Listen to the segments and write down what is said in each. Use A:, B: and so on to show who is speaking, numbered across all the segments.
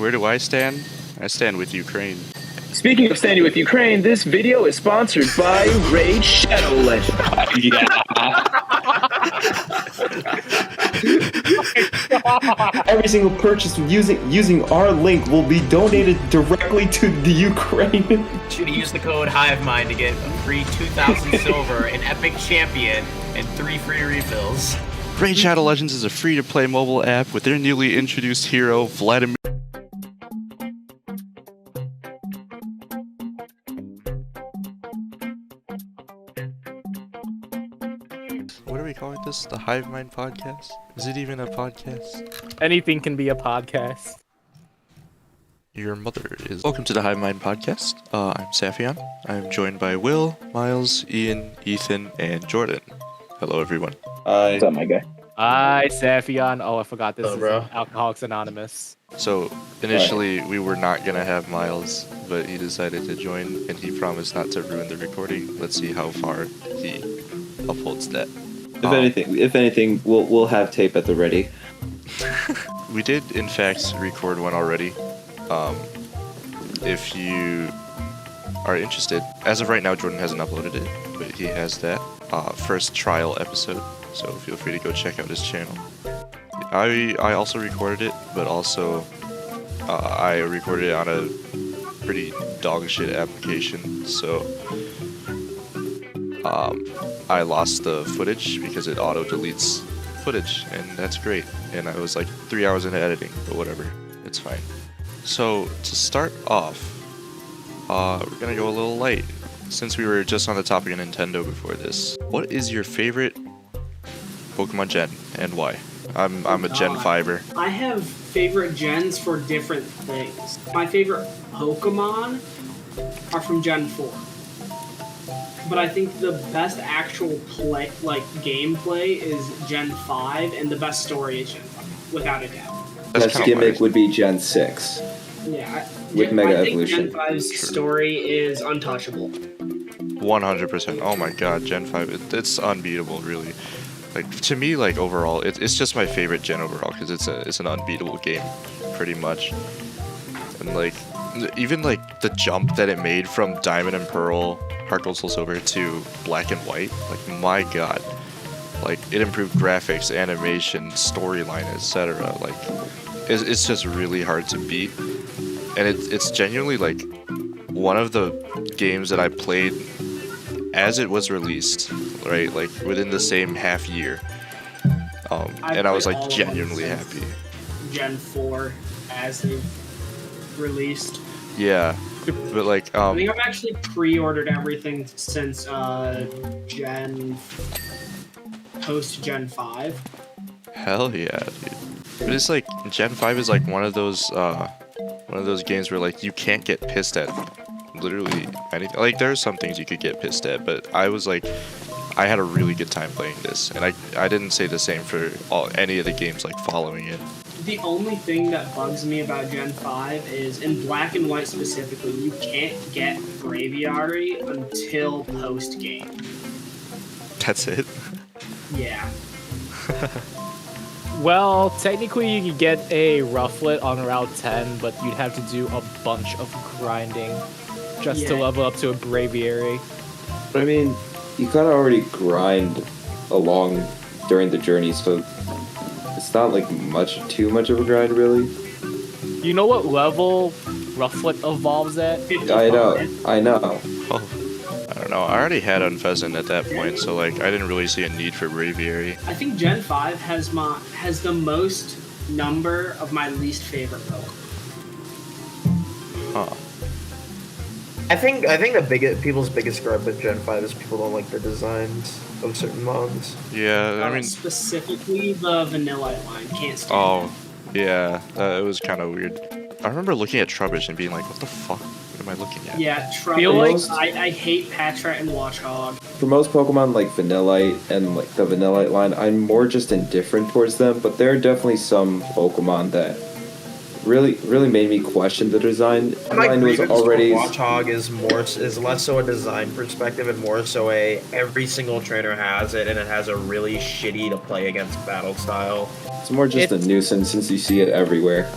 A: Where do I stand? I stand with Ukraine.
B: Speaking of standing with Ukraine, this video is sponsored by Raid Shadow Legend.
A: Yeah.
C: Every single purchase using our link will be donated directly to the Ukraine.
D: Should use the code HIVEMIND to get a free 2,000 silver, an epic champion, and 3 free refills.
A: Raid Shadow Legends is a free-to-play mobile app with their newly introduced hero, Vladimir. What are we calling this? The Hive Mind Podcast? Is it even a podcast?
E: Anything can be a podcast.
A: Your mother is. Welcome to the Hive Mind Podcast. I'm Safian. I'm joined by Will, Miles, Ian, Ethan, and Jordan. Hello, everyone.
B: What's up, my guy?
E: Hi, Safian. Oh, I forgot this is
D: bro.
E: Alcoholics Anonymous.
A: So, initially, we were not going to have Miles, but he decided to join, and he promised not to ruin the recording. Let's see how far he upholds that.
C: If anything, we'll have tape at the ready.
A: We did, in fact, record one already. If you are interested, as of right now, Jordan hasn't uploaded it, but he has that first trial episode, so feel free to go check out his channel. I also recorded it, but also I recorded it on a pretty dog shit application, so I lost the footage because it auto deletes footage, and that's great. And I was like 3 hours into editing, but whatever, it's fine. So to start off, we're gonna go a little light, since we were just on the topic of Nintendo before this. What is your favorite Pokemon Gen, and why? I'm a Gen 5er.
F: I have favorite gens for different things. My favorite Pokemon are from Gen 4. But I think the best actual play, like gameplay, is Gen 5, and the best story is Gen 5, without a doubt.
C: Best gimmick would be Gen 6.
F: Yeah,
C: With Mega
F: I think
C: Evolution.
F: Gen 5's story is untouchable.
A: 100%. Oh my god, Gen 5, it's unbeatable, really. Like, to me, like, overall, it's just my favorite gen overall, because it's an unbeatable game, pretty much. And, like, even, like, the jump that it made from Diamond and Pearl, Heart Gold, Soul Silver, to Black and White, like, my god. Like, it improved graphics, animation, storyline, etc. Like, it's just really hard to beat. And it's genuinely, like, one of the games that I played as it was released, right? Like, within the same half year. And I was, like, genuinely happy.
F: Gen 4 as they've released.
A: Yeah. But, like,
F: I think I've actually pre-ordered everything since post Gen 5.
A: hell yeah, dude. But it's like, Gen 5 is, like, one of those games where, like, you can't get pissed at literally anything. Like, there are some things you could get pissed at, but I was like, I had a really good time playing this, and I didn't say the same for any of the games, like, following it.
F: The only thing that bugs me about Gen 5 is, in Black and White specifically, you can't get Braviary until post-game.
A: That's it?
F: Yeah.
E: Well, technically you could get a Rufflet on Route 10, but you'd have to do a bunch of grinding just to
F: Yeah.
E: level up to a Braviary.
C: I mean, you kind of already grind along during the journey, so it's not like too much of a grind, really.
E: You know what level Rufflet evolves at?
F: 55.
C: I know.
A: Oh, I don't know. I already had Unpheasant at that point, so, like, I didn't really see a need for Braviary.
F: I think Gen 5 has the most number of my least favorite Pokemon.
A: Huh.
D: I think people's biggest gripe with Gen 5 is people don't like the designs of certain mons.
A: Yeah, I mean...
F: Specifically the Vanillite line. Can't stand
A: Oh, yeah, it was kind of weird. I remember looking at Trubbish and being like, what the fuck? What am I looking
F: it.
A: at?
F: Yeah,
E: Feel like-
F: I hate Patrat and Watchog.
C: For most Pokemon like Vanillite and like the Vanillite line, I'm more just indifferent towards them, but there are definitely some Pokemon that really made me question the design.
D: My
C: Mine was
D: grievance
C: already
D: for Watchog is less so a design perspective and more so every single trainer has it, and it has a really shitty to play against battle style.
C: it's more just a nuisance since you see it everywhere.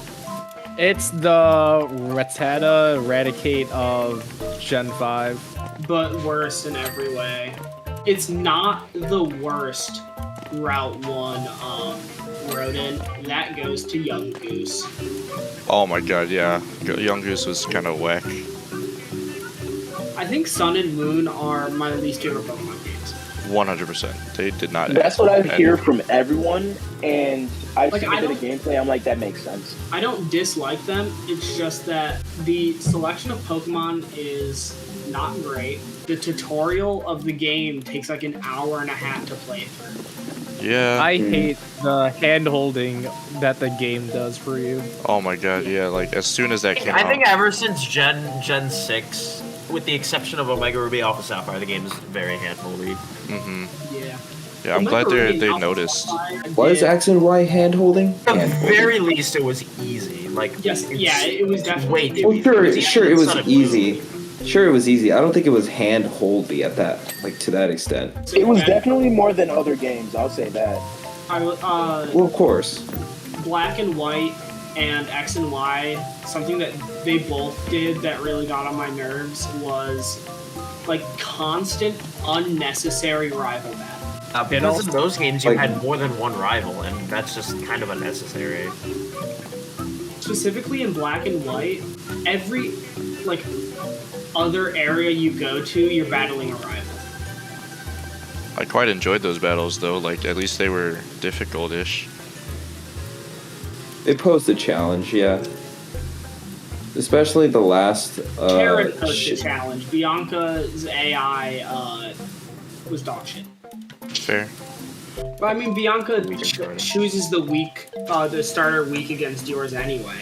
E: It's the Rattata Eradicate of Gen 5.
F: but worse in every way. It's not the worst Route 1 rodent. That goes to Young Goose.
A: Oh my god, yeah. Young Goose was kind of whack.
F: I think Sun and Moon are my least favorite Pokemon games.
A: 100%. They did not.
B: That's what I
A: and-
B: hear from everyone, and I've
F: Like,
B: seen
F: I
B: a bit of
F: don't-
B: gameplay. I'm like, that makes sense.
F: I don't dislike them, it's just that the selection of Pokemon is not great. The tutorial of the game takes like an hour and a half to play through.
A: Yeah.
E: I hate the hand holding that the game does for you.
A: Oh my god, yeah. Like as soon as that came
D: I
A: out.
D: think ever since Gen 6, with the exception of Omega Ruby Alpha Sapphire, the game is very handholdy.
A: Hmm.
F: Yeah.
A: Yeah, I'm glad they noticed.
C: Why is X and Y hand holding?
D: At the very least, it was easy. Like
F: Yes,
D: it's
F: yeah, it was definitely.
D: way too
C: Well,
D: easy.
C: sure,
D: It's
C: sure, it was
D: Sun and
C: easy.
D: Moon.
C: Sure, it was easy. I don't think it was hand holdy at that, like to that extent.
B: It was definitely more than other games. I'll say that.
C: Well, of course.
F: Black and White and X and Y, something that they both did that really got on my nerves was like constant, unnecessary rival battle.
D: Because in those games, you
C: like-
D: had more than one rival, and that's just kind of unnecessary.
F: Specifically in Black and White, every like other area you go to, you're battling a rival.
A: I quite enjoyed those battles though. Like at least they were difficult-ish.
C: It posed a challenge, yeah. Especially the last.
F: Karen posed a challenge. Bianca's AI was dog shit.
A: Fair.
F: But I mean, Bianca
D: We can try it.
F: chooses the starter week against yours anyway.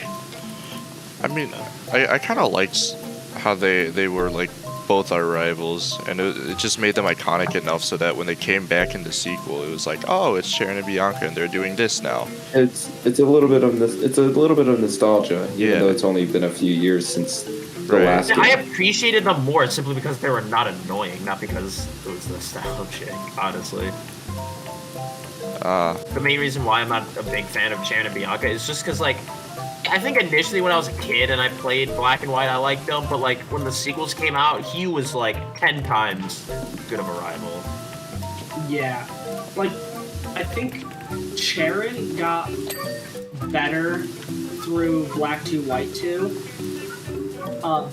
A: I mean, I kind of liked how they were like both our rivals, and it just made them iconic enough so that when they came back in the sequel, it was like, oh, it's Sharon and Bianca, and they're doing this now.
C: It's a little bit of it's a little bit of nostalgia, even
A: Yeah.
C: though it's only been a few years since the
A: Right.
C: last.
D: I
C: game.
D: appreciated them more simply because they were not annoying, not because it was nostalgic, honestly. The main reason why I'm not a big fan of Sharon and Bianca is just because, like, I think initially when I was a kid and I played Black and White, I liked them, but, like, when the sequels came out, he was, like, 10 times good of a rival.
F: Yeah, like I think Sharon got better through Black 2, White 2.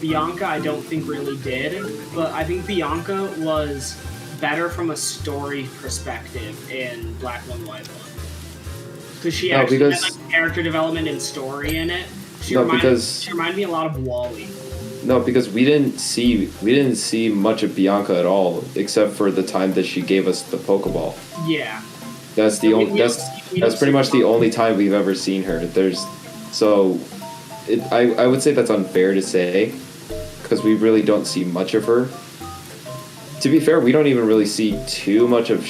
F: Bianca, I don't think really did, but I think Bianca was better from a story perspective in Black 1, White 1. Because she
C: No,
F: actually
C: because-
F: had like, character development and story in it. She
C: No,
F: reminded,
C: because-
F: she reminded me a lot of Wally.
C: No, because we didn't see much of Bianca at all, except for the time that she gave us the Pokeball.
F: Yeah.
C: That's the
F: We-
C: only.
F: we don't
C: That's
F: see- we
C: that's
F: don't
C: pretty
F: see
C: much the
F: Wally.
C: only time we've ever seen her. I would say that's unfair to say, because we really don't see much of her. To be fair, we don't even really see too much of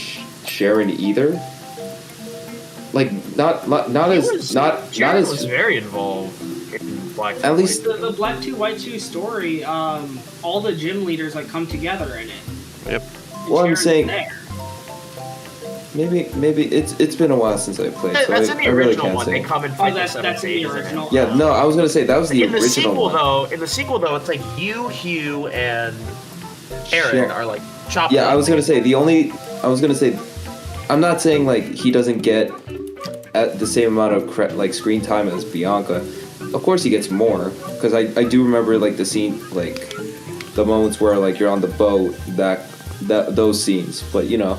C: Sharon either. Like not
D: Sharon
C: as
D: was very involved in Black and
C: At
D: White.
C: least-
F: The Black 2, White 2 story, all the gym leaders like come together in it.
A: Yep.
F: And
C: Well, I'm
F: Sharon's
C: saying-
F: there.
C: maybe it's been a while since I played. So
D: That's
C: I
D: in the
C: really
D: original
C: can't
D: one.
C: say.
D: They come and
F: Oh,
D: fight
F: that's
D: the
F: in the
D: phases.
F: original.
C: Yeah, no, I was gonna say that was the
D: In the
C: original
D: sequel,
C: one.
D: though, it's like you, Hugh, and Aaron
C: Sure.
D: are like chopped.
C: Yeah,
D: up.
C: I was gonna say I'm not saying like he doesn't get at the same amount of like screen time as Bianca. Of course he gets more, because I do remember like the scene, like the moments where like you're on the boat, that those scenes. But you know,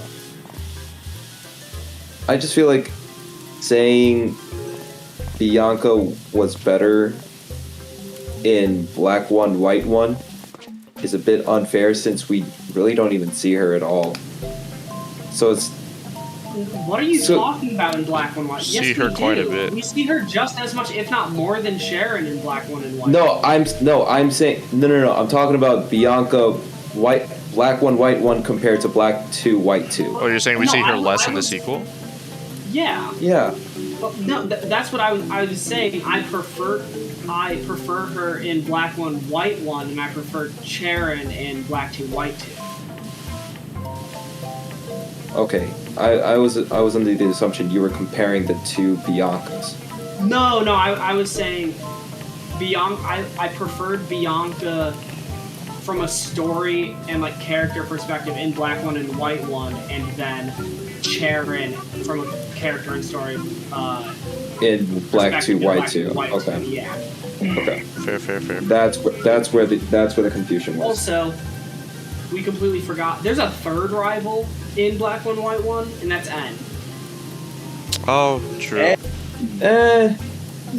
C: I just feel like saying Bianca was better in Black 1, White 1 is a bit unfair, since we really don't even see her at all. So it's
F: What are you
C: So-
F: talking about in Black 1, White?
A: See
F: Yes,
A: her
F: we
A: quite a
F: do.
A: bit.
F: We see her just as much, if not more, than Sharon in Black 1 and White.
C: I'm saying no. I'm talking about Bianca Black 1, White 1 compared to Black 2, White 2.
A: Oh, you're saying we
F: No,
A: see her
F: I-
A: less
F: I
A: in the
F: was-
A: sequel?
F: Yeah.
C: Yeah.
F: But no, that's what I was saying. I prefer her in Black 1, White 1, and I prefer Sharon in Black 2, White 2.
C: Okay. I was under the assumption you were comparing the two Biancas.
F: No, I was saying I preferred Bianca from a story and like character perspective in Black One and White One, and then Charon from a character and story
C: In Black 2,
F: perspective in
C: White
F: Black
C: 2.
F: White
C: Okay.
F: 2, yeah.
C: Okay.
A: Fair.
C: That's where the confusion was.
F: Also, we completely forgot. There's a third rival in Black One, White One, and that's N.
A: Oh, true.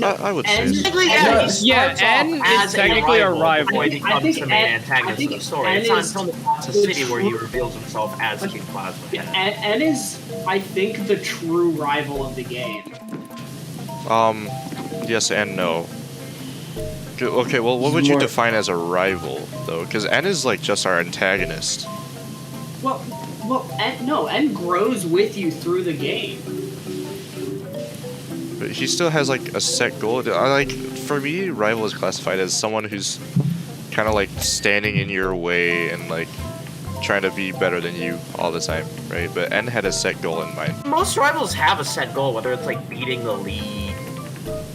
A: I would say
F: N-
A: so.
D: Technically,
F: Yeah,
D: he
E: yeah,
D: starts
E: N
D: off
E: is
D: as
E: technically a
D: before
E: rival.
D: he becomes
F: I think
D: the main
F: N-
D: antagonist
F: I think
D: of the story.
F: N
D: It's not
F: is
D: until the Plasma
F: the
D: City where he
F: true-
D: reveals himself as King Plasma.
F: Yeah, N is, I think, the true rival of the game.
A: Yes and no. Okay, well, what would you define as a rival, though? Because N is like just our antagonist.
F: Well, N grows with you through the game.
A: But he still has like a set goal. For me, rival is classified as someone who's kind of like standing in your way and like trying to be better than you all the time, right? But N had a set goal in mind.
D: Most rivals have a set goal, whether it's like beating the league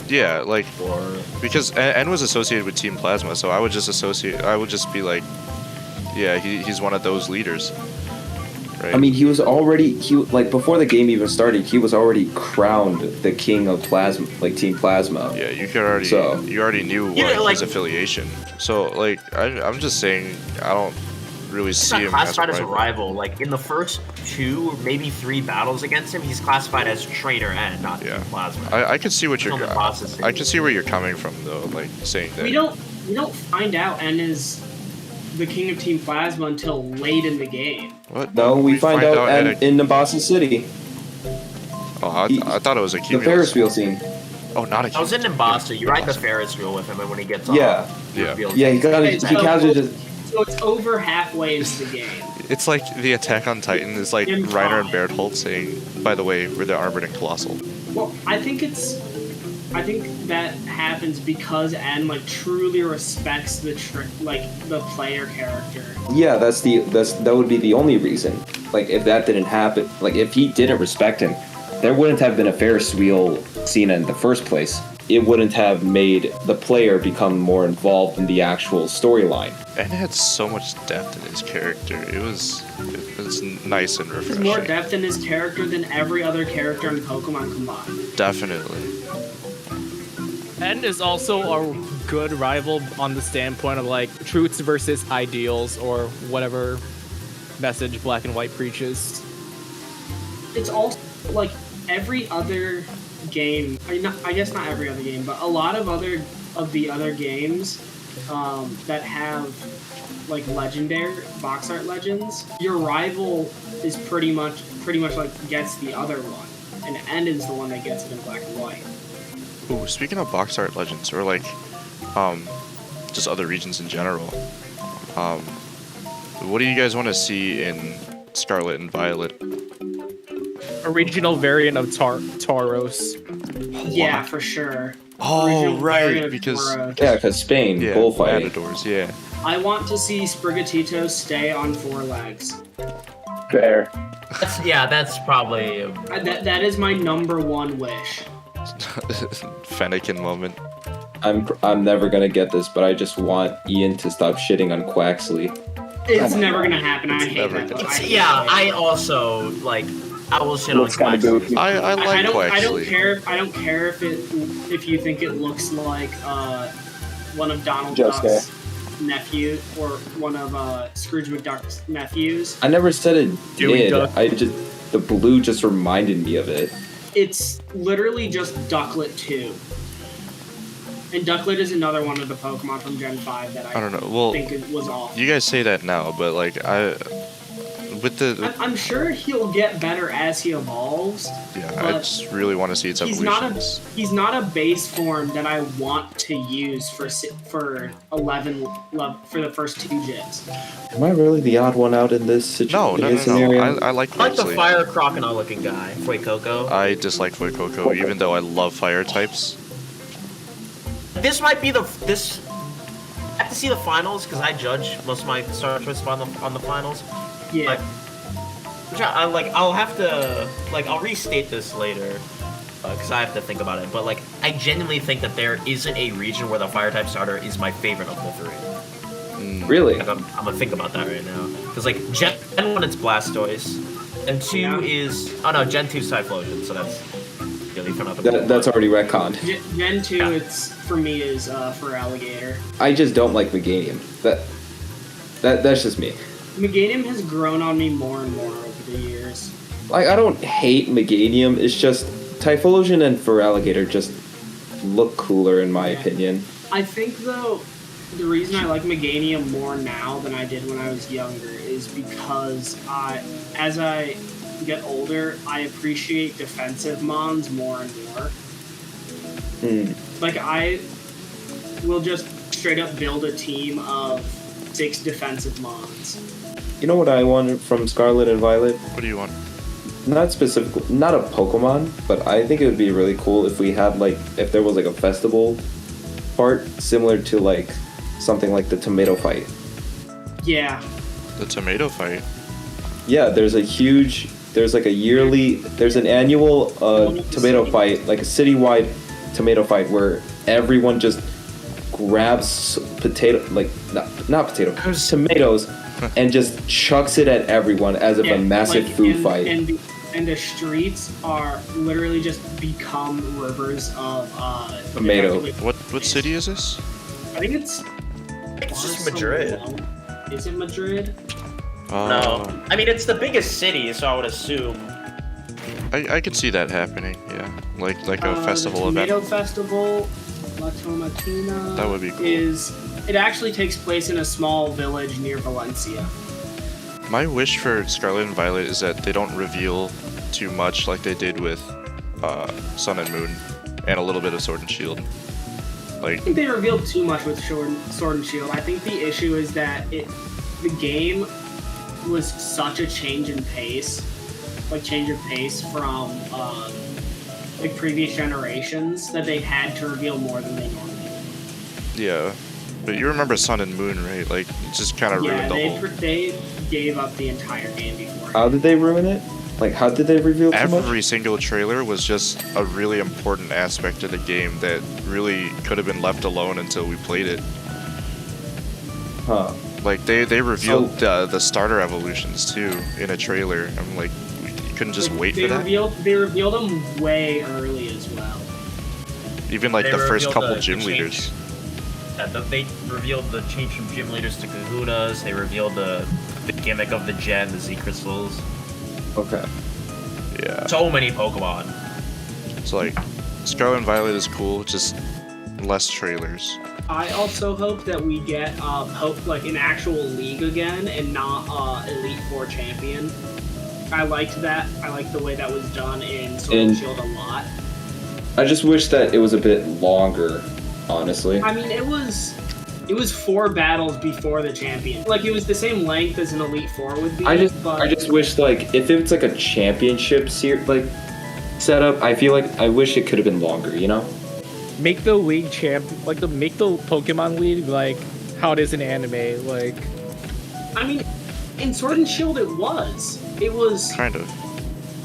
A: Yeah, like
D: or
A: because N was associated with Team Plasma, so I would just be like, yeah, he's one of those leaders, right?
C: I mean, he like before the game even started, he was already crowned the king of Plasma, like Team Plasma.
A: yeah, you already knew what
D: Yeah, like-
A: his affiliation. So like, I'm just saying, I don't really
D: he's
A: see
D: not
A: him
D: classified
A: as
D: as a rival. Like in the first 2 or maybe 3 battles against him, he's classified as Trainer N, not
A: Yeah.
D: Team Plasma.
A: I can see what you're.
D: On the bosses.
A: I can see where you're coming from, though. Like saying that.
F: We don't find out N is the king of Team Plasma until late in the game.
C: No,
A: What? No,
C: we find out in Nabasa City,
A: I thought it was a
C: the Ferris
A: Cumulus.
C: wheel scene.
A: Oh, not a
D: I was in
A: Cumulus.
D: Nimbasa. You ride the Ferris wheel with him, and when he gets
C: Yeah.
D: off,
A: Yeah.
D: reveals
C: Yeah, he
F: Okay,
C: kind of just.
F: So it's over halfway into the game.
A: It's like the Attack on Titan is like
F: In
A: Reiner and
F: five.
A: Berthold saying, "By the way, we're the Armored and Colossal."
F: Well, I think that happens because N like truly respects the player character.
C: Yeah, that would be the only reason. Like, if that didn't happen, like if he didn't respect him, there wouldn't have been a Ferris wheel scene in the first place. It wouldn't have made the player become more involved in the actual storyline.
A: And it had so much depth in his character. It was nice and
F: There's
A: refreshing.
F: more depth in his character than every other character in Pokemon combined.
A: Definitely.
E: N is also a good rival on the standpoint of like truths versus ideals or whatever message Black and White preaches.
F: It's also like every other game. I guess not every other game, but a lot of the other games that have like legendary box art legends. Your rival is pretty much like gets the other one, and N is the one that gets it in Black and White.
A: Ooh, speaking of box art legends, or like, just other regions in general, what do you guys want to see in Scarlet and Violet?
E: A regional variant of Tauros.
F: Yeah, for sure.
A: Oh,
F: Original
A: right,
F: variant of
A: because
F: Tauros.
C: Yeah, because Spain,
A: yeah,
C: bullfighting.
A: Matadors, yeah.
F: I want to see Sprigatito stay on 4 legs.
G: Fair.
D: That's probably.
F: That is my number 1 wish.
A: Fennekin moment.
C: I'm never gonna get this, but I just want Ian to stop shitting on Quaxley.
F: It's never gonna happen. I hate
A: never
F: that.
A: gonna
F: book.
A: happen.
D: I also like. I will shit on
G: Looks kind of
D: Quaxley.
G: goofy.
A: I like
F: I don't
A: Quaxley.
F: care. I don't care if you think it looks like one of Donald
G: Josuke.
F: Duck's nephew or one of Scrooge McDuck's nephews.
C: I never said it
E: Dewey
C: did.
E: Duck.
C: The blue just reminded me of it.
F: It's literally just Ducklet 2. And Ducklet is another one of the Pokemon from Gen 5 that
A: I don't know. Well,
F: think it was off.
A: you guys say that now, but like
F: I'm sure he'll get better as he evolves.
A: yeah, I
F: but
A: just really want to see its
F: He's not
A: evolutions.
F: he's not a base form that I want to use for 11 for the first 2 gyms.
C: Am I really the odd one out in this situation?
A: No.
C: Scenario?
A: I like
D: I like the
A: Quaxley.
D: fire crocodile looking guy, Fuecoco.
A: I dislike Fuecoco, even though I love fire types.
D: This might be this. I have to see the finals because I judge most of my star choices on the finals.
F: Yeah.
D: Like, which I'll have to I'll restate this later. because I have to think about it. But like, I genuinely think that there isn't a region where the fire type starter is my favorite of the three.
C: Really?
D: Like, I'm gonna think about that right now. Because like Gen 1 it's Blastoise, and 2 is Gen 2 is Typhlosion, so that's really fun up.
C: That's already retconned.
F: Gen 2,
D: Yeah.
F: it's for me is for Alligator.
C: I just don't like Meganium. That's just me.
F: Meganium has grown on me more and more over the years.
C: Like, I don't hate Meganium. It's just Typhlosion and Feraligatr just look cooler in my opinion.
F: I think though, the reason I like Meganium more now than I did when I was younger is because as I get older, I appreciate defensive mons more and more. Like, I will just straight up build a team of 6 defensive mons.
C: You know what I wanted from Scarlet and Violet?
A: What do you want?
C: Not specifically, not a Pokemon, but I think it would be really cool if we had like, if there was like a festival part similar to like something like the tomato fight.
F: Yeah.
A: The tomato fight.
C: Yeah, there's like a yearly, there's an annual tomato fight, like a citywide tomato fight where everyone just grabs tomatoes and just chucks it at everyone as if a massive food fight.
F: And the streets are literally just become rivers of
C: Tomato.
A: What city is this?
F: I think it's
D: just Madrid.
F: Is it Madrid?
D: No, I mean it's the biggest city, so I would assume.
A: I could see that happening. Yeah, like a festival
F: the
A: event.
F: Tomato Festival, La Tomatina.
A: That would be cool.
F: It actually takes place in a small village near Valencia.
A: My wish for Scarlet and Violet is that they don't reveal too much like they did with Sun and Moon, and a little bit of Sword and Shield.
F: I think they revealed too much with Sword and Shield. I think the issue is that the game was such a change of pace from previous generations that they had to reveal more than they normally do.
A: Yeah, but you remember Sun and Moon, right? Like, it just kind of ruined the whole.
F: They gave up the entire game before.
C: How did they ruin it? Like, how did they reveal too much?
A: Every single trailer was just a really important aspect of the game that really could have been left alone until we played it.
C: Huh.
A: Like, they revealed the starter evolutions too in a trailer. I'm like, you couldn't just wait for that?
F: They revealed them way early as well.
A: Even like
D: They
A: the first
D: revealed
A: couple
D: the
A: gym
D: change.
A: leaders.
D: They revealed the change from gym leaders to kahunas. They revealed the gimmick of the gen, the Z crystals.
C: Okay.
A: Yeah.
D: So many Pokemon.
A: It's like, Scarlet and Violet is cool, just less trailers.
F: I also hope that we get an actual league again and not Elite Four champion. I liked that. I liked the way that was done in Sword and Shield a lot.
C: I just wish that it was a bit longer, honestly.
F: I mean, it was 4 battles before the champion. Like, it was the same length as an Elite Four would be.
C: I just wish, like, if it's like a championship setup, I feel like I wish it could have been longer, you know?
E: Make the league make the Pokemon League like how it is in anime. Like,
F: I mean, in Sword and Shield it was
A: Kind of.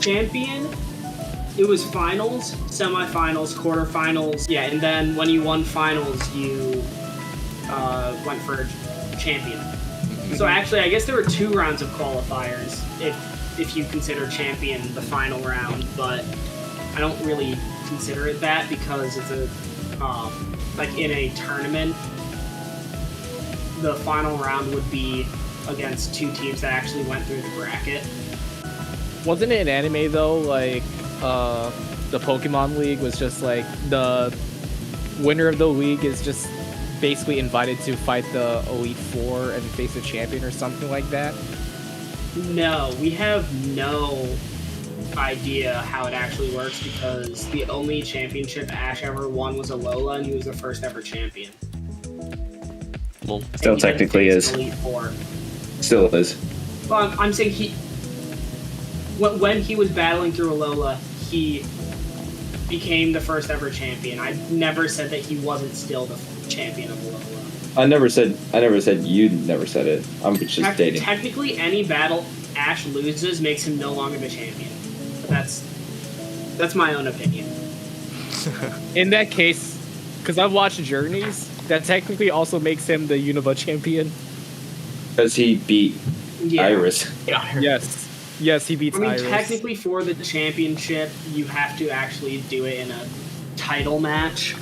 F: champion. It was finals, semifinals, quarterfinals. Yeah, and then when you won finals, you went for champion. So actually, I guess there were 2 rounds of qualifiers if you consider champion the final round, but I don't really consider it that because it's a in a tournament, the final round would be against 2 teams that actually went through the bracket.
E: wasn't it in anime though? Like, the Pokemon League was just like the winner of the league is just basically invited to fight the Elite Four and face a champion or something like that.
F: No, we have no idea how it actually works because the only championship Ash ever won was Alola, and he was the first ever champion.
B: Well,
F: And
B: still
F: he didn't
B: technically
F: face
B: is.
F: Elite Four.
C: Still is.
F: Well, I'm saying when he was battling through Alola, he became the first ever champion. I never said that he wasn't still the champion of Alola.
C: I never said you never said it. I'm just stating.
F: Technically, any battle Ash loses makes him no longer the champion. But that's my own opinion.
E: In that case, because I've watched Journeys, that technically also makes him the Unova champion.
C: Because he beat
F: Yeah.
C: Iris.
D: Yeah.
E: Yes, he beats
F: I mean,
E: Iris.
F: technically, for the championship, you have to actually do it in a title match.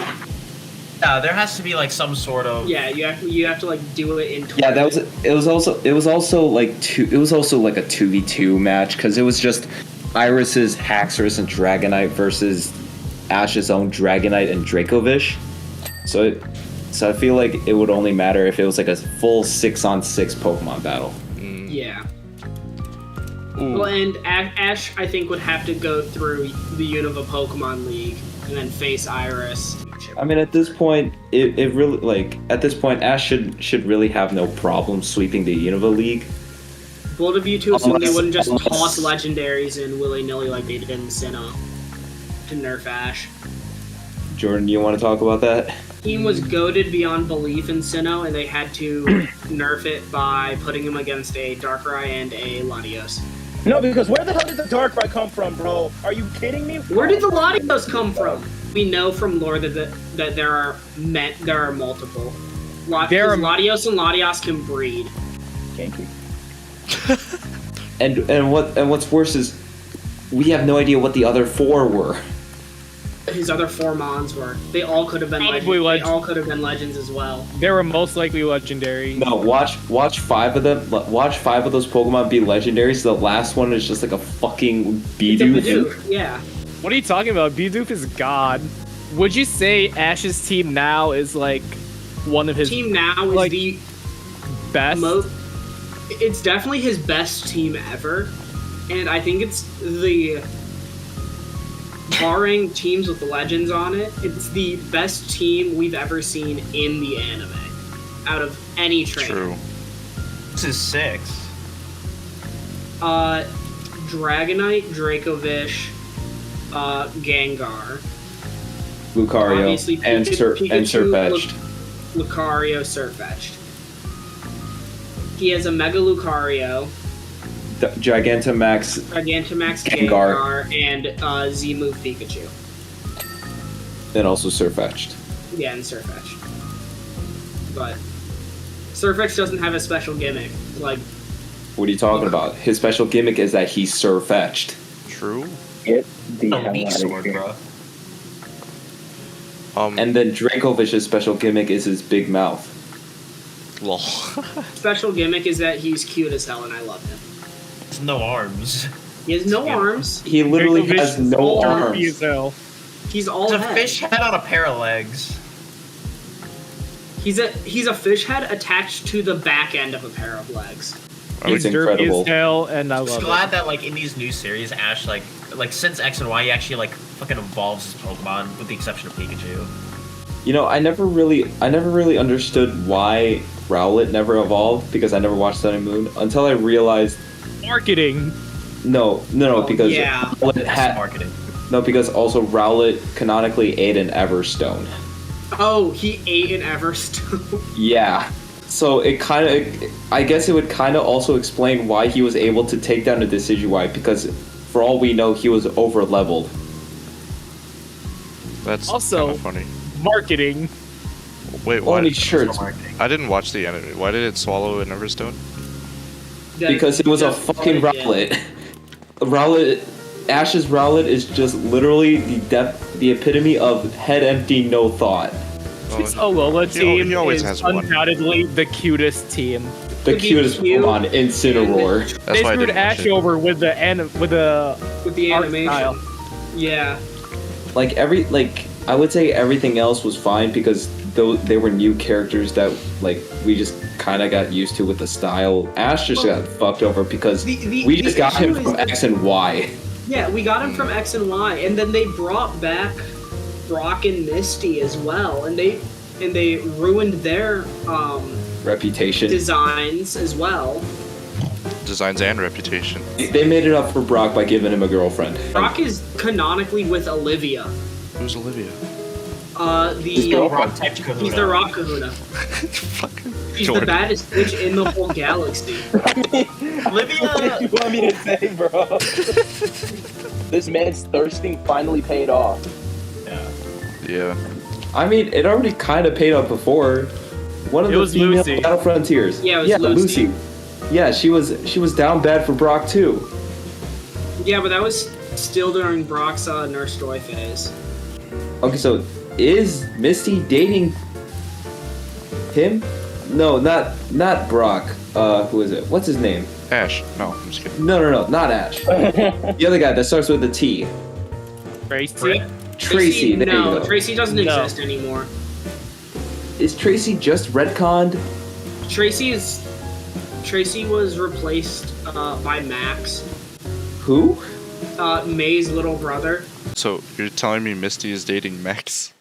D: There has to be like some sort of.
F: Yeah, you have to like do it in.
C: Yeah, it was also like a 2v2 match because it was just Iris's Haxorus and Dragonite versus Ash's own Dragonite and Dracovish. So I feel like it would only matter if it was like a full 6-on-6 Pokemon battle.
F: Yeah.
A: Ooh.
F: Well, and Ash, I think, would have to go through the Unova Pokemon League and then face Iris.
C: I mean, at this point, it really Ash should really have no problem sweeping the Unova League.
F: Bold of you to assume they
C: Unless-
F: wouldn't just
C: unless-
F: toss legendaries in willy-nilly like they did in Sinnoh to nerf Ash.
C: Jordan, you want to talk about that?
F: Team was goaded beyond belief in Sinnoh, and they had to nerf it by putting him against a Darkrai and a Latios.
B: No, because where the hell did the Darkrai come from, bro? Are you kidding me?
F: Where did the Latios come from? We know from lore that there are multiple.
E: There are-
F: Latios and Latios can breed.
B: Thank you.
C: And what's worse is we have no idea what the other 4 were.
F: His other 4 Mons were. They all could have been
E: Probably
F: legends. They all could have been legends as well.
E: They were most likely legendary.
C: No, watch 5 of them. Watch 5 of those Pokemon be legendary. So the last one is just like a fucking
F: It's a
C: Bidoof.
F: Bidoof, yeah.
E: What are you talking about? Bidoof is god. Would you say Ash's team now is like one of his
F: Team now is
E: like,
F: the
E: best?
F: most. It's definitely his best team ever, and I think it's the. Barring teams with legends on it, it's the best team we've ever seen in the anime out of any trainer.
A: True.
D: This is 6.
F: Dragonite, Dracovish, Gengar,
C: Lucario,
F: obviously
C: and
F: Pikachu,
C: Sirfetch'd.
F: Lucario, Sirfetch'd. He has a Mega Lucario,
C: Gigantamax,
F: Gigantamax,
C: Gengar.
F: Gengar, and Z-Move Pikachu.
C: and also Sirfetch'd.
F: Yeah, and Sirfetch'd. But Sirfetch'd doesn't have a special gimmick. Like,
C: What are you talking about? His special gimmick is that he's Sirfetch'd.
A: True.
B: Get the hell
D: Elite
B: out
D: sword,
B: of here.
D: bro.
C: And then Drancovish's special gimmick is his big mouth.
A: Lol.
F: special gimmick is that he's cute as hell, and I love him.
D: It's no arms.
F: He has no
D: Yeah.
F: arms.
C: He literally
E: Dracovish
C: has
E: is
C: no
E: all
C: arms.
E: derpy as hell.
F: He's all
D: It's a
F: head.
D: fish head on a pair of legs.
F: He's a fish head attached to the back end of a pair of legs.
C: Oh,
E: He's
C: it's
E: derpy
C: incredible.
E: as hell, and I
D: I'm just
E: love
D: glad
E: it.
D: that like in these new series, Ash like since X and Y, he actually like fucking evolves his Pokemon, with the exception of Pikachu.
C: You know, I never really understood why Rowlet never evolved because I never watched Sun and Moon until I realized
E: Marketing.
C: no, because
F: yeah.
C: Rowlet
D: That's marketing.
C: because also Rowlet canonically ate an Everstone.
F: Oh, he ate an Everstone.
C: Yeah. So it I guess it would kind of also explain why he was able to take down a Decidueye because for all we know he was over leveled.
A: That's
E: Also-
A: kind of funny.
E: Marketing.
A: Wait, why?
C: Only shirts
D: Marketing.
A: I didn't watch the anime. Why did it swallow an Everstone?
C: because it was a fucking Rowlet. Rowlet, Ash's Rowlet is just literally the epitome of head empty, no thought.
E: This Alola team
A: he always
E: is
A: has one.
E: undoubtedly the cutest team.
C: The
F: Would be
C: cutest
F: cute.
C: Pokemon, Incineroar.
A: That's
E: They
A: why I
E: screwed
A: didn't watch
E: Ash
A: it.
E: over with the
F: with the
E: art
F: animation.
E: style.
F: Yeah.
C: I would say everything else was fine because they were new characters that we just kind of got used to with the style. Ash just got fucked over because we just got him
F: issue
C: from
F: is-
C: X and Y.
F: Yeah, we got him from X and Y, and then they brought back Brock and Misty as well, and they ruined their
C: Reputation.
F: designs as well.
A: Designs and reputation.
C: They made it up for Brock by giving him a girlfriend.
F: Brock is canonically with Olivia.
A: Who's Olivia?
F: The
D: Rock typed Kahuna.
F: he's the Rock Kahuna.
A: Fucking
F: He's the
A: Jordan.
F: baddest bitch in the whole galaxy.
B: What do
D: Olivia.
B: you want me to say, bro? This man's thirsting finally paid off.
D: Yeah.
A: Yeah.
C: I mean, it already kind of paid off before. One of
E: It
C: the
E: was
C: female
E: Lucy.
C: Battle Frontiers.
F: Yeah, it was Lucy.
C: Yeah, she was down bad for Brock too.
F: Yeah, but that was still during Brock's Nurse Joy phase.
C: Okay, so is Misty dating him? No, not Brock. Who is it? What's his name?
A: Ash. No, I'm just kidding.
C: No, not Ash. The other guy that starts with a T.
E: Tracy?
C: Tracy. There you
F: No,
C: go.
F: Tracy doesn't
E: No.
F: exist anymore.
C: Is Tracy just retconned?
F: Tracy was replaced by Max,
C: Who?
F: May's little brother.
A: So you're telling me Misty is dating Max?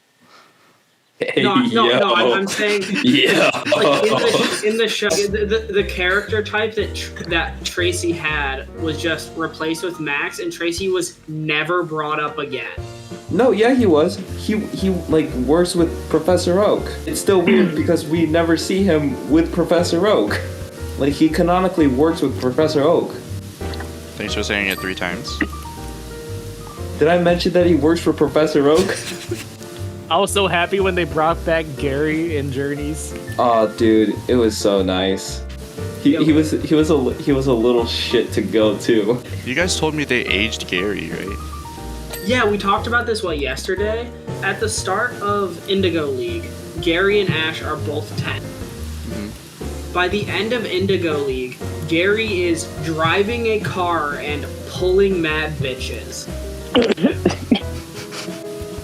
F: No, I'm saying
C: Yeah.
F: like in the show, the character type that Tracy had was just replaced with Max, and Tracy was never brought up again.
C: No, yeah, he was. He like works with Professor Oak. It's still weird because we never see him with Professor Oak. Like he canonically works with Professor Oak.
A: Thanks for saying it 3 times.
C: Did I mention that he works for Professor Oak?
E: I was so happy when they brought back Gary in Journeys.
C: Oh, dude, it was so nice. He was a little shit to go too.
A: You guys told me they aged Gary, right?
F: Yeah, we talked about this yesterday. At the start of Indigo League, Gary and Ash are both 10. By the end of Indigo League, Gary is driving a car and pulling mad bitches.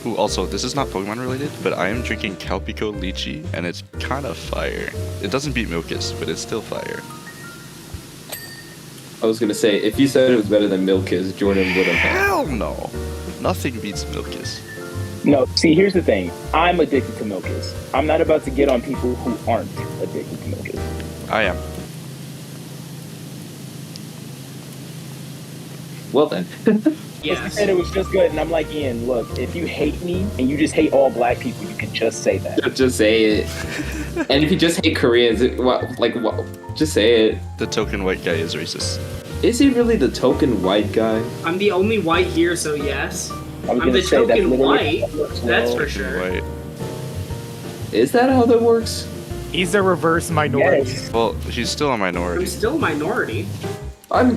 A: Ooh, also, this is not Pokemon related, but I am drinking Calpico Lychee, and it's kind of fire. It doesn't beat Milkis, but it's still fire.
C: I was gonna say, if you said it was better than Milkis, Jordan would have.
A: Hell no! Nothing beats Milkis.
B: No, see, here's the thing. I'm addicted to Milkis. I'm not about to get on people who aren't addicted to Milkis.
A: I am.
C: Well then.
B: He
F: Yes.
B: said it was just good, and I'm like, Ian, look, if you hate me and you just hate all black people, you can just say that.
C: Just say it. And if you just hate Koreans, just say it.
A: The token white guy is racist.
C: Is he really the token white guy?
F: I'm the only white here, so yes.
B: I was
F: I'm
B: gonna
F: the
B: say that's
F: token
B: literally
F: white.
B: how it works,
F: That's
B: bro.
F: for sure.
A: White.
C: Is that how that works?
E: He's a reverse minority.
B: Yes.
A: Well, he's still a
F: I'm
A: minority.
F: still a minority.
C: I'm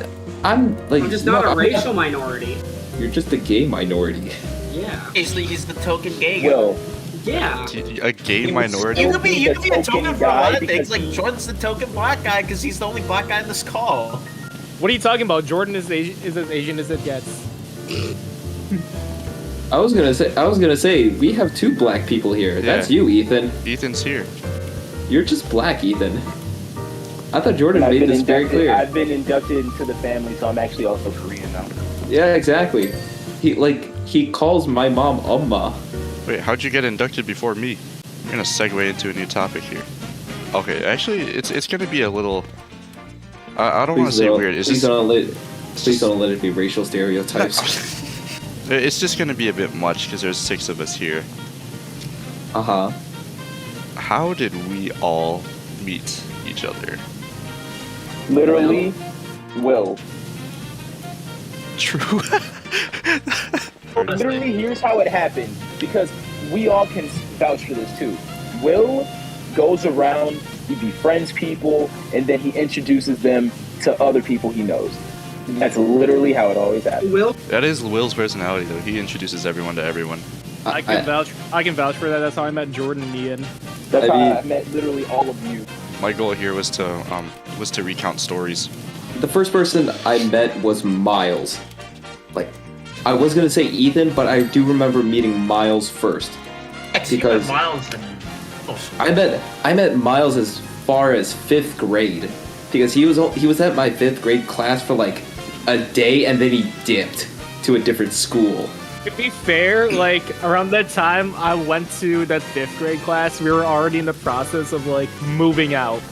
C: like.
F: I'm just not
C: no,
F: a
C: I'm
F: racial minority.
C: You're just a gay minority.
F: Yeah.
D: He's the token gay guy.
B: Yo,
F: Yeah.
A: A gay
B: He was
A: minority?
D: You could be
B: the
D: a token
B: token
D: for a lot
B: guy
D: of things.
B: because
D: Like
B: he-
D: Jordan's the token black guy because he's the only black guy in this call.
E: What are you talking about? Jordan is as Asian as it gets.
C: I was gonna say we have 2 black people here. That's
A: Yeah.
C: you, Ethan.
A: Ethan's here.
C: You're just black, Ethan. I thought Jordan
B: I've
C: made
B: been
C: this very
B: inducted.
C: clear.
B: I've been inducted into the family, so I'm actually also Korean now.
C: Yeah, exactly. He calls my mom Umma.
A: Wait, how'd you get inducted before me? We're gonna segue into a new topic here. Okay, actually, it's gonna be a little. I don't want to say weird. It's
C: Please
A: just,
C: don't let it be racial stereotypes.
A: it's just gonna be a bit much because there's 6 of us here.
C: Uh-huh.
A: How did we all meet each other?
B: Literally, Will.
A: True.
B: Literally, here's how it happened. Because we all can vouch for this too. Will goes around, he befriends people, and then he introduces them to other people he knows. That's literally how it always happens.
F: Will
A: That is Will's personality, though. He introduces everyone to everyone.
E: I can vouch for that. That's how I met Jordan and Ian.
B: That's
C: I
B: how
C: mean-
B: I met literally all of you.
A: My goal here was to recount stories.
C: The first person I met was Miles. Like, I was gonna say Ethan, but I do remember meeting Miles first. Because-
D: Miles and
C: I met Miles as far as 5th grade because he was at my 5th grade class for like a day and then he dipped to a different school.
E: To be fair, like around that time I went to that 5th grade class, we were already in the process of like moving out.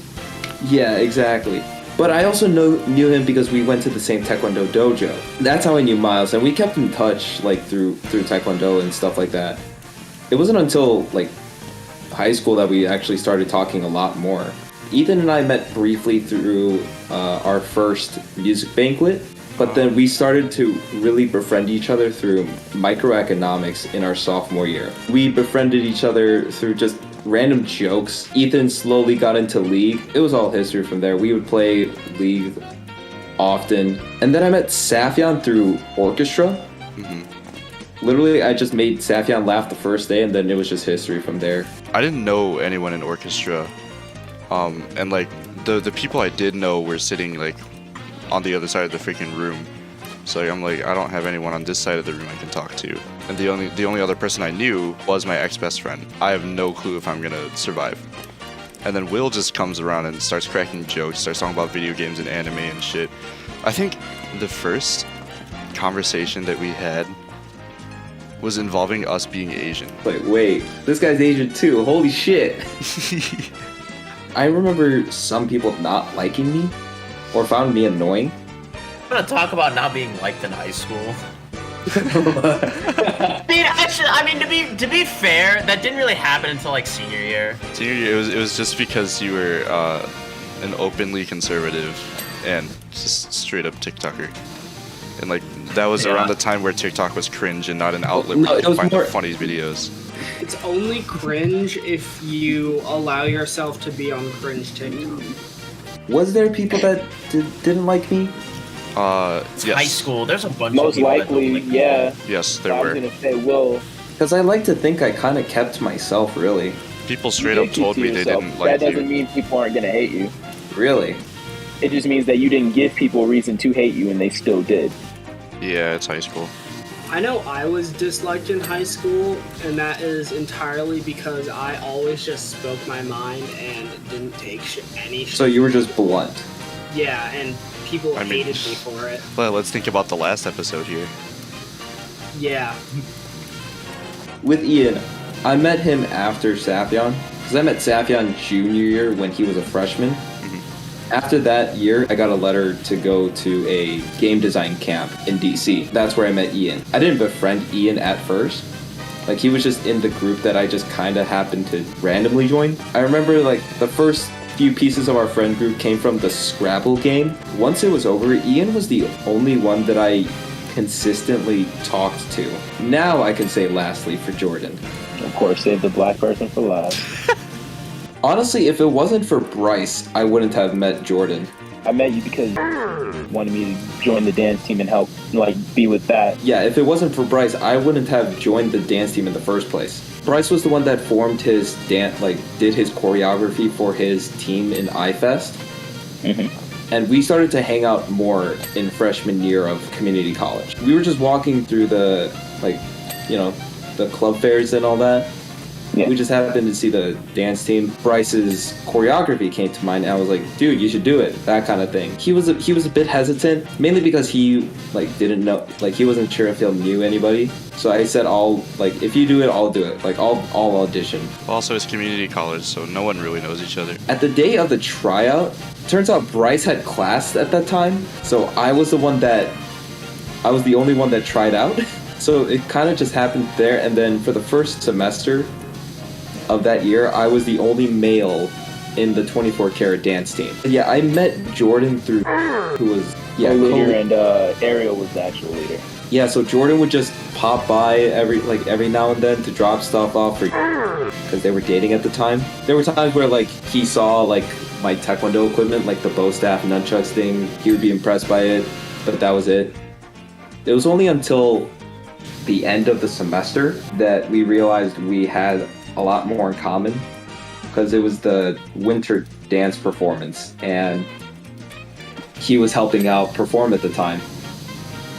C: Yeah, exactly. But I also knew him because we went to the same Taekwondo dojo. That's how I knew Miles, and we kept in touch like through Taekwondo and stuff like that. It wasn't until like high school that we actually started talking a lot more. Ethan and I met briefly through our first music banquet. But then we started to really befriend each other through microeconomics in our sophomore year. We befriended each other through just random jokes. Ethan slowly got into League. It was all history from there. We would play League often. And then I met Safyan through Orchestra. Literally, I just made Safyan laugh the first day, and then it was just history from there.
A: I didn't know anyone in Orchestra. And like the people I did know were sitting like on the other side of the freaking room. So I'm like, I don't have anyone on this side of the room I can talk to. And the only other person I knew was my ex-best friend. I have no clue if I'm gonna survive. And then Will just comes around and starts cracking jokes, starts talking about video games and anime and shit. I think the first conversation that we had was involving us being Asian.
C: Like, wait, this guy's Asian too. Holy shit. I remember some people not liking me or found me annoying.
D: I'm gonna talk about not being liked in high school. I mean, to be fair, that didn't really happen until like senior year.
A: Senior year, it was just because you were an openly conservative and just straight up TikToker. And like that was around the time where TikTok was cringe and not an outlet where you could find the funny videos.
F: It's only cringe if you allow yourself to be on cringe TikTok.
C: Was there people that didn't like me?
A: Yes.
D: High school, there's a bunch
B: Most
D: of people
B: likely,
D: that don't like
B: yeah.
A: Yes, there
B: I was
A: were.
B: gonna say Will.
C: Because I like to think I kind of kept myself, really.
A: People straight
B: You
A: up
B: did keep
A: told
B: to
A: me they
B: yourself.
A: didn't like
B: That doesn't
A: you.
B: mean people aren't gonna hate you.
C: Really?
B: It just means that you didn't give people a reason to hate you, and they still did.
A: Yeah, it's high school.
F: I know I was disliked in high school, and that is entirely because I always just spoke my mind and didn't take any shit.
C: So you were just blunt.
F: Yeah, and people
A: I mean-
F: hated me for it.
A: Well, let's think about the last episode here.
F: Yeah.
C: With Ian, I met him after Safyan. Because I met Safyan junior year when he was a freshman. After that year, I got a letter to go to a game design camp in DC. That's where I met Ian. I didn't befriend Ian at first. Like, he was just in the group that I just kind of happened to randomly join. I remember, like, the first few pieces of our friend group came from the Scrabble game. Once it was over, Ian was the only one that I consistently talked to. Now I can say lastly for Jordan.
B: Of course, save the black person for last.
C: Honestly, if it wasn't for Bryce, I wouldn't have met Jordan.
B: I met you because you wanted me to join the dance team and help, like, be with that.
C: Yeah, if it wasn't for Bryce, I wouldn't have joined the dance team in the first place. Bryce was the one that formed his dance, like, did his choreography for his team in iFest. And we started to hang out more in freshman year of community college. We were just walking through the, like, you know, the club fairs and all that.
B: Yeah.
C: We just happened to see the dance team. Bryce's choreography came to mind, and I was like, "Dude, you should do it." That kind of thing. He was a bit hesitant, mainly because he like didn't know, like he wasn't sure if he knew anybody. So I said, "I'll like if you do it, I'll do it. Like I'll audition."
A: Also, it's community college, so no one really knows each other.
C: At the day of the tryout, turns out Bryce had class at that time, so I was the only one that tried out. So it kind of just happened there, and then for the first semester of that year, I was the only male in the 24 karat dance team. Yeah, I met Jordan through who was
B: Co-leader and Ariel was the actual leader.
C: Yeah, so Jordan would just pop by every now and then to drop stuff off because they were dating at the time. There were times where like he saw like my taekwondo equipment, like the bow staff nunchucks thing. He would be impressed by it, but that was it. It was only until the end of the semester that we realized we had a lot more in common, because it was the winter dance performance and he was helping out perform at the time.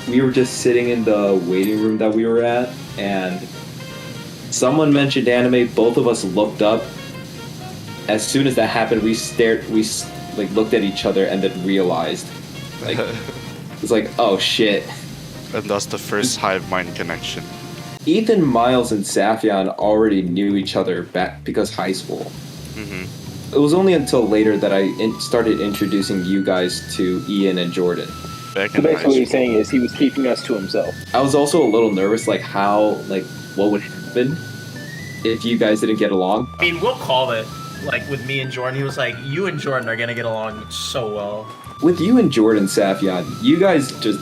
C: We were just sitting in the waiting room that we were at and someone mentioned anime. Both of us looked up. As soon as that happened, we looked at each other and then realized like it's like, oh shit.
A: And that's the first hive mind connection.
C: Ethan, Miles, and Safyan already knew each other back because high school. It was only until later that I started introducing you guys to Ian and Jordan.
A: Back
B: So
A: in high
B: basically what you're
A: school.
B: saying is he was keeping us to himself.
C: I was also a little nervous, like what would happen if you guys didn't get along.
D: I mean, we'll call it. Like with me and Jordan, he was like, "You and Jordan are gonna get along so well."
C: With you and Jordan, Safyan, you guys just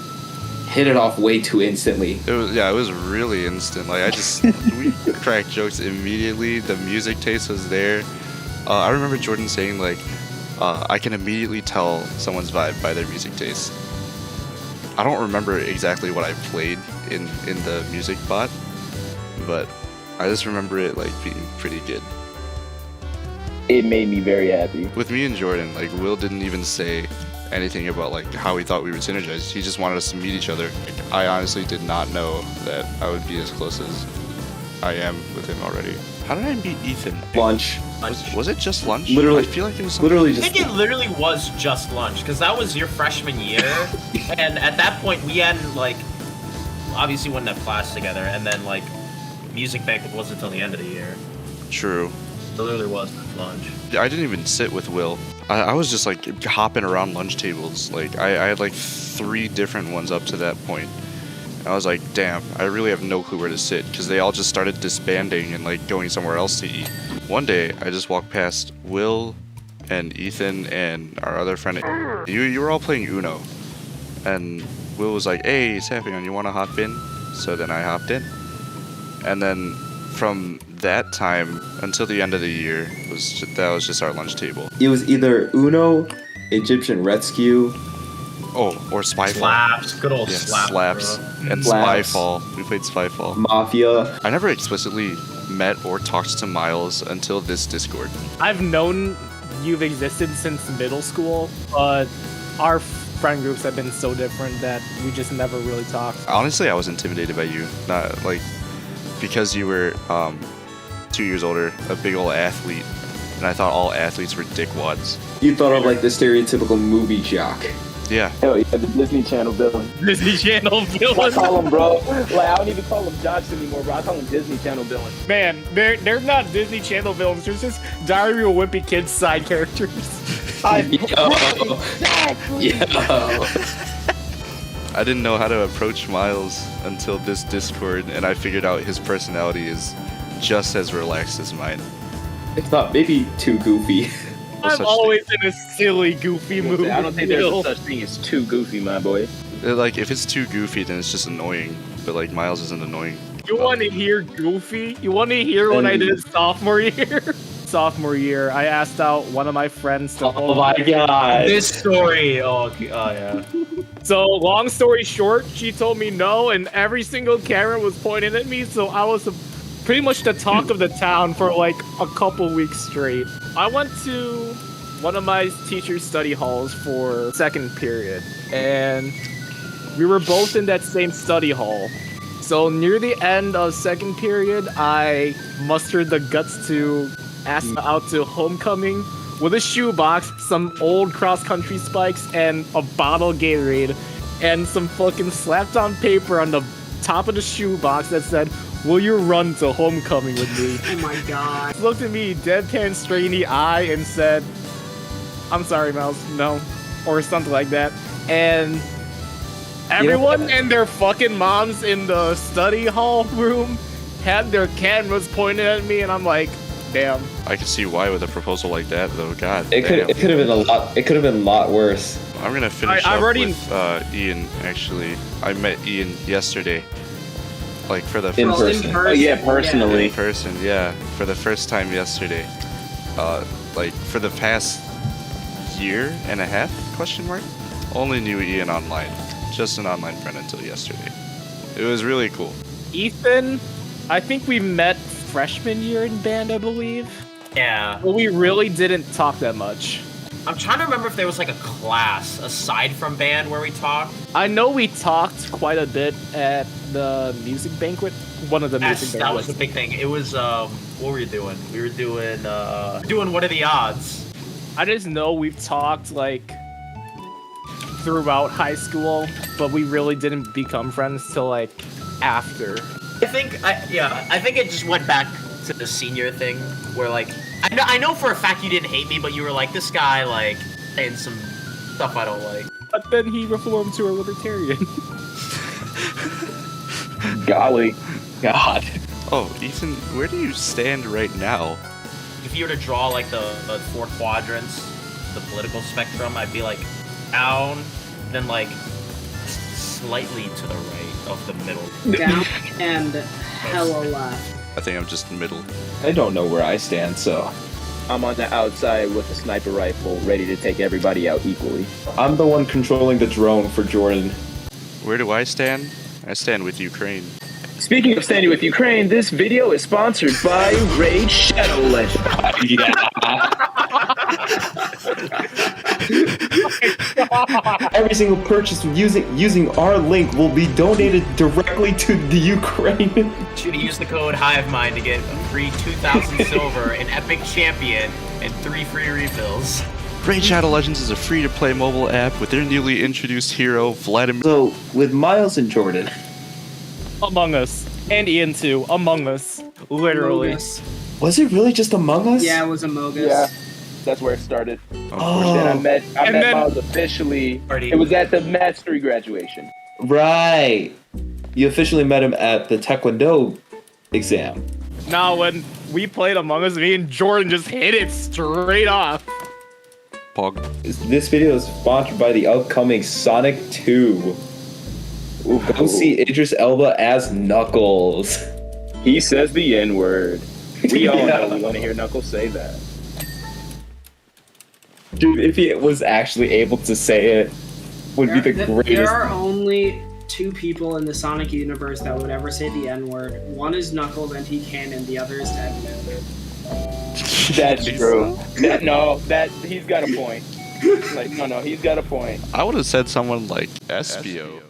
C: hit it off way too instantly.
A: It was really instant. Like we cracked jokes immediately. The music taste was there. I remember Jordan saying like, I can immediately tell someone's vibe by their music taste. I don't remember exactly what I played in the music bot, but I just remember it like being pretty good.
B: It made me very happy.
A: With me and Jordan, like Will didn't even say anything about like how he thought we would synergize. He just wanted us to meet each other. I honestly did not know that I would be as close as I am with him already. How did I beat Ethan?
C: Lunch.
A: Was it just lunch?
C: Literally-
A: I feel like it was something.
C: Literally
D: I
C: just
D: think it literally was just lunch, because that was your freshman year, and at that point we hadn't, like, obviously wouldn't have class together, and then, like, music banquet wasn't until the end of the year.
A: True.
D: It literally was lunch.
A: I didn't even sit with Will. I was just like hopping around lunch tables. Like I had like 3 different ones up to that point. And I was like, damn, I really have no clue where to sit because they all just started disbanding and like going somewhere else to eat. One day, I just walked past Will and Ethan and our other friend. You were all playing Uno, and Will was like, "Hey, Safian, you want to hop in?" So then I hopped in, and then from that time until the end of the year that was just our lunch table.
C: it was either Uno, Egyptian Rescue,
A: Oh, or Spyfall.
D: Slaps, good old
A: Yeah,
D: slaps.
A: slaps.
D: Bro.
A: And
C: Slaps.
A: Spyfall. We played Spyfall.
C: Mafia.
A: I never explicitly met or talked to Miles until this Discord.
E: I've known you've existed since middle school, but our friend groups have been so different that we just never really talked.
A: Honestly, I was intimidated by you. Not like because you were 2 years older, a big old athlete, and I thought all athletes were dickwads.
C: You thought of like the stereotypical movie jock.
A: Yeah.
B: Hell yeah, the Disney Channel villain.
E: Disney Channel
B: I
E: villain.
B: call them, bro. Like, I don't even call them jocks anymore, bro. I call them Disney Channel villains.
E: Man, they're not Disney Channel villains. They're just Diary of a Wimpy Kid side characters.
C: Yo.
A: I didn't know how to approach Miles until this Discord, and I figured out his personality is just as relaxed as mine.
C: If not, maybe too goofy.
A: No
E: I'm
A: such
E: always in a silly, goofy mood.
B: I don't think there's a such thing as too goofy, my boy.
A: Like, if it's too goofy, then it's just annoying. But, like, Miles isn't annoying.
E: You want to hear goofy? You want to hear what I did sophomore year? Sophomore year, I asked out one of my friends to.
C: Oh my god.
D: This story, oh yeah.
E: So, long story short, she told me no, and every single camera was pointing at me, so I was pretty much the talk of the town for like a couple weeks straight. I went to one of my teacher's study halls for second period, and we were both in that same study hall. So, near the end of second period, I mustered the guts to ask out to homecoming with a shoebox, some old cross-country spikes, and a bottle of Gatorade, and some fucking slapped-on paper on the top of the shoebox that said, "Will you run to homecoming with me?"
F: Oh my god.
E: She looked at me deadpan straight in the eye and said, "I'm sorry, Miles, no," or something like that. And everyone and their fucking moms in the study hall room had their cameras pointed at me, and I'm like, damn.
A: I can see why with a proposal like that, though. God
C: It
A: damn.
C: could have been a lot. It could have been a lot worse.
A: I'm gonna finish
E: I've
A: up
E: already-
A: with Ian. Actually, I met Ian yesterday, like for the
C: In
F: Well,
C: person.
B: Oh, yeah, personally.
A: in person. Yeah, for the first time yesterday. Like for the past year and a half? Question mark. Only knew Ian online, just an online friend until yesterday. It was really cool.
E: Ethan, I think we met freshman year in band, I believe.
D: Yeah.
E: But we really didn't talk that much.
D: I'm trying to remember if there was like a class aside from band where we talked.
E: I know we talked quite a bit at the music banquet. One of the
D: Yes,
E: music
D: that was
E: banquets.
D: the big thing. It was what were you doing? We were doing What Are the Odds?
E: I just know we've talked like throughout high school, but we really didn't become friends till like after.
D: I think it just went back to the senior thing where like I know for a fact you didn't hate me, but you were like, this guy like saying some stuff I don't like.
E: But then he reformed to a libertarian.
B: Golly. God.
A: Oh, Ethan, where do you stand right now?
D: If you were to draw like the 4 quadrants, the political spectrum, I'd be like down, then like slightly to the right of the middle.
F: Down and hella left.
A: I think I'm just in the middle.
C: I don't know where I stand, so
B: I'm on the outside with a sniper rifle, ready to take everybody out equally.
C: I'm the one controlling the drone for Jordan.
A: Where do I stand? I stand with Ukraine.
B: Speaking of standing with Ukraine, this video is sponsored by Raid Shadow Legend.
C: Every single purchase using our link will be donated directly to the Ukraine.
D: Should use the code HIVEMIND to get a free 2,000 silver, an epic champion, and 3 free refills.
A: Raid Shadow Legends is a free-to-play mobile app with their newly introduced hero, Vladimir.
C: So, with Miles and Jordan,
E: Among Us. And Ian too. Among Us. Literally.
F: Mogus.
C: was it really just Among Us?
F: Yeah, it was a Mogus.
B: Yeah, that's where it started.
C: Oh,
B: Then I met
E: And then-
B: Miles officially.
D: Party.
B: It was at the Mastery graduation.
C: right. You officially met him at the Taekwondo exam.
E: Now, when we played Among Us, me and Jordan just hit it straight off.
A: Pog.
C: This video is sponsored by the upcoming Sonic 2. Go see Idris Elba as Knuckles.
B: He says the N-word. We all
C: Yeah.
B: know we want to hear Knuckles say that.
C: Dude, if he was actually able to say it, would be the
F: There
C: greatest.
F: are only 2 people in the Sonic universe that would ever say the N-word. One is Knuckles and he can, and the other is Eggman.
B: That's true. He's got a point. Like, no, he's got a point.
A: I would have said someone like Espio.